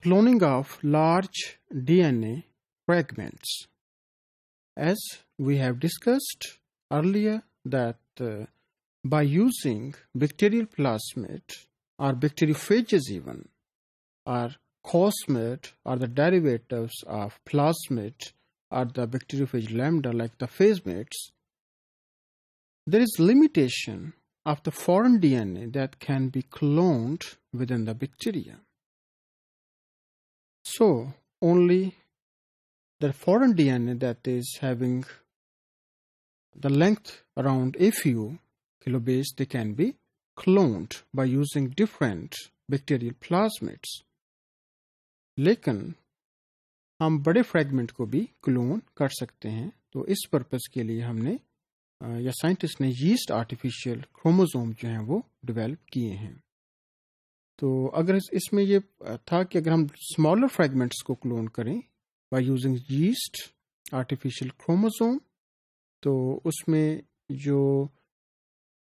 cloning of large DNA fragments. As we have discussed earlier that by using bacterial plasmid or bacteriophages even, or cosmid or the derivatives of plasmid or the bacteriophage lambda like the phasmids, there is limitation of the foreign DNA that can be cloned within the bacteria. So only the foreign DNA that is having the length around a few kilobase, they can be cloned by using different bacterial plasmids. लेकिन हम बड़े fragment को भी clone कर सकते हैं. तो इस पर्पस के लिए हमने या साइंटिस्ट ने यीस्ट आर्टिफिशियल क्रोमोसोम जो हैं वो डेवलप किए हैं. तो अगर इसमें ये था कि अगर हम स्मॉलर फ्रैगमेंट्स को क्लोन करें by using yeast artificial chromosome, तो उसमें जो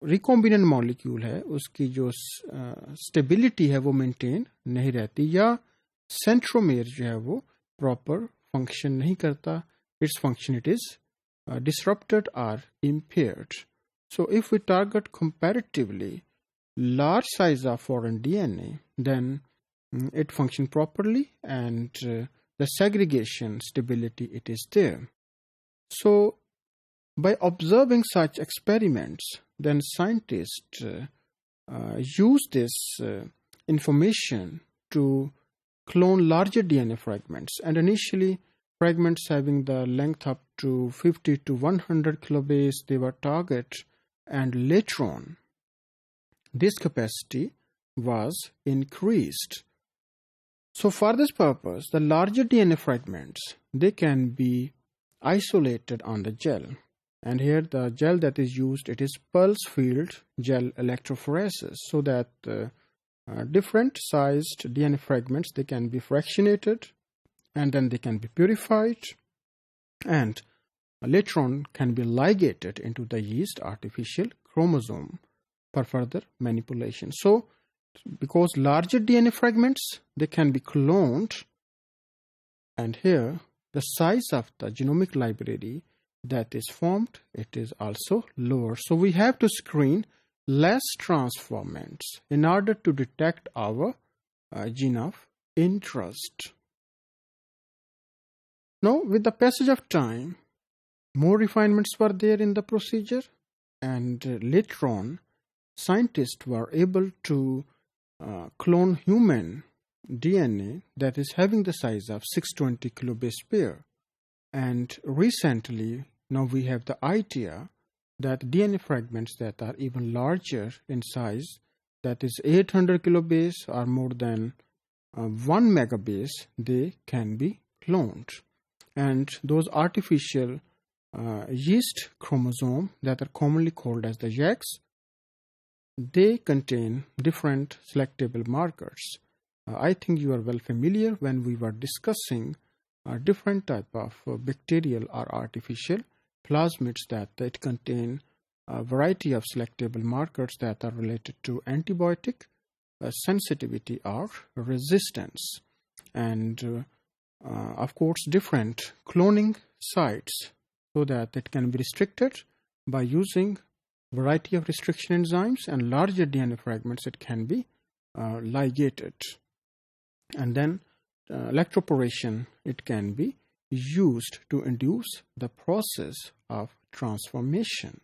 रिकॉम्बिनेंट मॉलिक्यूल है उसकी जो स्टेबिलिटी है वो मेंटेन नहीं रहती, या सेंट्रोमेयर जो है वो प्रॉपर फंक्शन नहीं करता. Its function it is disrupted or impaired. So if we target comparatively large size of foreign DNA, then it functions properly and the segregation stability it is there. So by observing such experiments, then scientists use this information to clone larger DNA fragments, and initially fragments having the length up to 50 to 100 kilobase, they were target, and later on this capacity was increased. So for this purpose, the larger DNA fragments, they can be isolated on the gel, and here the gel that is used, it is pulse field gel electrophoresis, so that different sized DNA fragments, they can be fractionated and then they can be purified and later on can be ligated into the yeast artificial chromosome for further manipulation. So because larger DNA fragments, they can be cloned, and here the size of the genomic library that is formed, it is also lower. So we have to screen less transformants in order to detect our gene of interest. Now, with the passage of time, more refinements were there in the procedure, and later on, scientists were able to clone human DNA that is having the size of 620 kilobase pair. And recently, now we have the idea that DNA fragments that are even larger in size, that is 800 kilobase or more than 1 megabase, they can be cloned. And those artificial yeast chromosomes that are commonly called as the YACs, they contain different selectable markers. I think you are well familiar when we were discussing different type of bacterial or artificial plasmids that it contain a variety of selectable markers that are related to antibiotic sensitivity or resistance, and of course different cloning sites, so that it can be restricted by using variety of restriction enzymes, and larger DNA fragments it can be ligated, and then electroporation it can be used to induce the process of transformation.